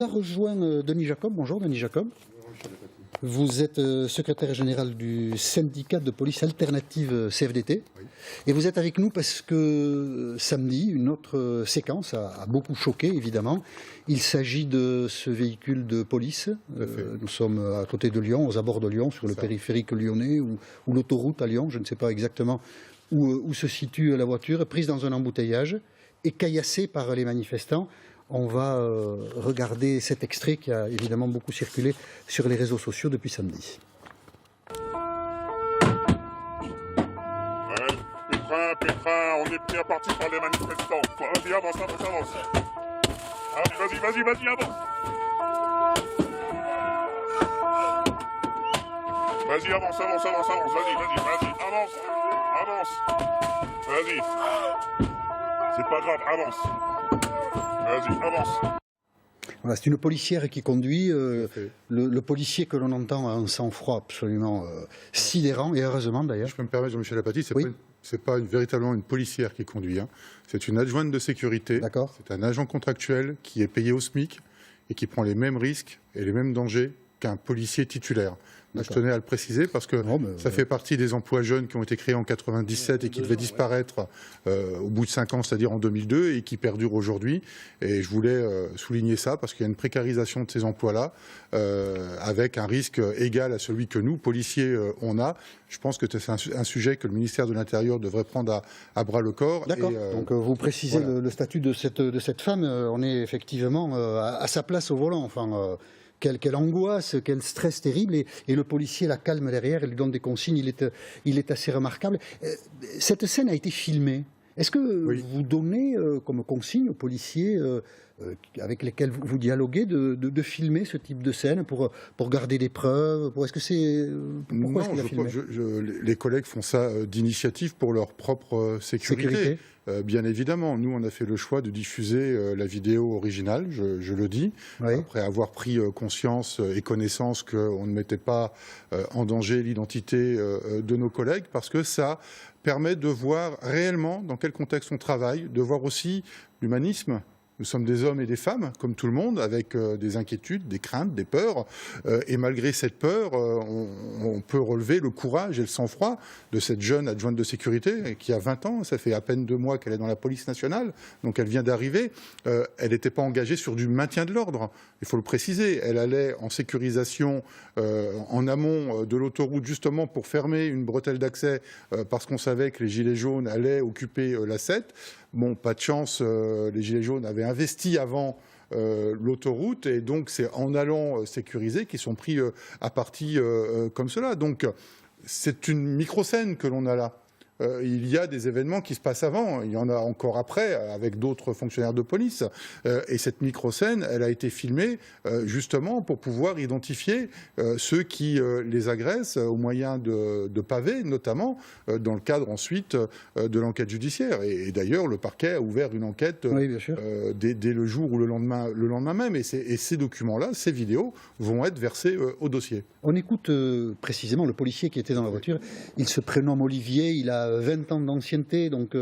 a rejoint Denis Jacob. Bonjour Denis Jacob. Vous êtes secrétaire général du syndicat de police alternative CFDT. Oui. Et vous êtes avec nous parce que samedi, une autre séquence a beaucoup choqué, évidemment. Il s'agit de ce véhicule de police. Nous sommes à côté de Lyon, aux abords de Lyon, sur le périphérique lyonnais ou l'autoroute à Lyon. Je ne sais pas exactement où se situe la voiture, prise dans un embouteillage et caillassée par les manifestants. On va regarder cet extrait qui a évidemment beaucoup circulé sur les réseaux sociaux depuis samedi. Pétrin, on est pris à partir par les manifestants. Vas-y, avance. Vas-y, avance. Vas-y, avance. Vas-y, avance. Vas-y. C'est pas grave, avance. Vas-y, avance. Voilà, c'est une policière qui conduit. Le policier que l'on entend a un sang-froid absolument sidérant, et heureusement d'ailleurs. Je peux me permettre, Jean-Michel Apathy, c'est pas véritablement une policière qui conduit. Hein. C'est une adjointe de sécurité. C'est un agent contractuel qui est payé au SMIC et qui prend les mêmes risques et les mêmes dangers qu'un policier titulaire. Je tenais à le préciser parce que ça fait partie des emplois jeunes qui ont été créés en 1997 et qui devaient disparaître au bout de 5 ans, c'est-à-dire en 2002, et qui perdurent aujourd'hui. Et je voulais souligner ça parce qu'il y a une précarisation de ces emplois-là avec un risque égal à celui que nous, policiers, on a. Je pense que c'est un sujet que le ministère de l'Intérieur devrait prendre à bras le corps. D'accord. Donc vous précisez le statut de cette femme. On est effectivement à sa place au volant. Enfin, quelle angoisse, quel stress terrible, et le policier la calme derrière, il lui donne des consignes, il est assez remarquable. Cette scène a été filmée. Est-ce que vous donnez comme consigne aux policiers avec lesquels vous dialoguez de filmer ce type de scène pour garder des preuves? Pourquoi est-ce qu'il a filmé? Les collègues font ça d'initiative pour leur propre sécurité. Bien évidemment, nous on a fait le choix de diffuser la vidéo originale, je le dis, après avoir pris conscience et connaissance qu'on ne mettait pas en danger l'identité de nos collègues, parce que ça permet de voir réellement dans quel contexte on travaille, de voir aussi l'humanisme. Nous sommes des hommes et des femmes, comme tout le monde, avec des inquiétudes, des craintes, des peurs. Et malgré cette peur, on peut relever le courage et le sang-froid de cette jeune adjointe de sécurité qui a 20 ans. Ça fait à peine 2 mois qu'elle est dans la police nationale, donc elle vient d'arriver. Elle n'était pas engagée sur du maintien de l'ordre, il faut le préciser. Elle allait en sécurisation en amont de l'autoroute, justement pour fermer une bretelle d'accès, parce qu'on savait que les gilets jaunes allaient occuper la 7. Bon, pas de chance, les Gilets jaunes avaient investi avant l'autoroute, et donc c'est en allant sécuriser qu'ils sont pris à partie comme cela. Donc c'est une micro-scène que l'on a là. Il y a des événements qui se passent avant, il y en a encore après avec d'autres fonctionnaires de police. Et cette micro-scène, elle a été filmée justement pour pouvoir identifier ceux qui les agressent au moyen de pavés, notamment dans le cadre ensuite de l'enquête judiciaire. Et d'ailleurs, le parquet a ouvert une enquête dès le jour ou le lendemain même. Et ces documents-là, ces vidéos, vont être versés au dossier. On écoute précisément le policier qui était dans la voiture. Il se prénomme Olivier, il a 20 ans d'ancienneté, donc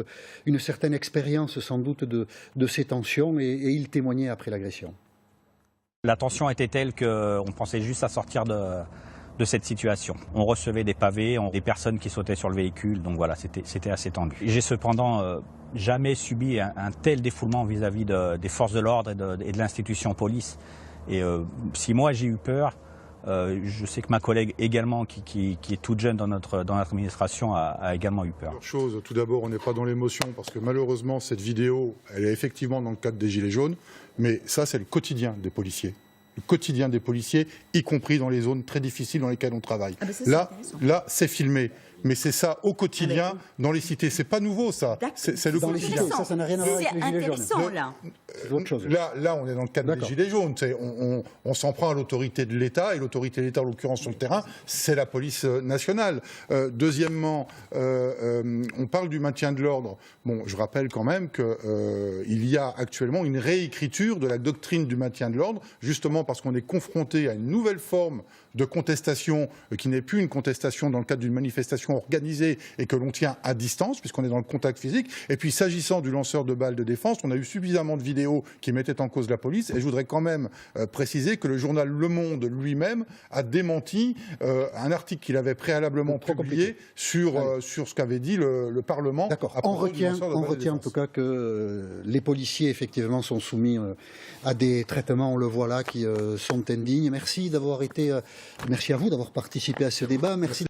une certaine expérience sans doute de ces tensions, et il témoignait après l'agression. La tension était telle qu'on pensait juste à sortir de cette situation. On recevait des pavés, des personnes qui sautaient sur le véhicule, donc voilà, c'était assez tendu. J'ai cependant jamais subi un tel défoulement vis-à-vis des forces de l'ordre et de l'institution police. Et si moi j'ai eu peur, je sais que ma collègue également, qui est toute jeune dans notre administration, a également eu peur. Tout d'abord, on n'est pas dans l'émotion parce que malheureusement, cette vidéo, elle est effectivement dans le cadre des Gilets jaunes, mais ça, c'est le quotidien des policiers. Le quotidien des policiers, y compris dans les zones très difficiles dans lesquelles on travaille. Là, c'est filmé. Mais c'est ça au quotidien dans les cités. C'est pas nouveau, ça. C'est le quotidien. Ça n'a rien à voir avec les Gilets jaunes. Là, on est dans le cadre des Gilets jaunes. On s'en prend à l'autorité de l'État, et l'autorité de l'État, en l'occurrence sur le terrain, c'est la police nationale. Deuxièmement, on parle du maintien de l'ordre. Bon, je rappelle quand même qu'il y a actuellement une réécriture de la doctrine du maintien de l'ordre, justement parce qu'on est confronté à une nouvelle forme de contestation qui n'est plus une contestation dans le cadre d'une manifestation organisée et que l'on tient à distance, puisqu'on est dans le contact physique. Et puis s'agissant du lanceur de balles de défense, on a eu suffisamment de vidéos qui mettaient en cause la police. Et je voudrais quand même préciser que le journal Le Monde lui-même a démenti un article qu'il avait préalablement publié sur ce qu'avait dit le Parlement. D'accord. On retient en tout cas que les policiers effectivement sont soumis à des traitements, on le voit là, qui sont indignes. Merci d'avoir été, merci à vous d'avoir participé à ce débat. Merci.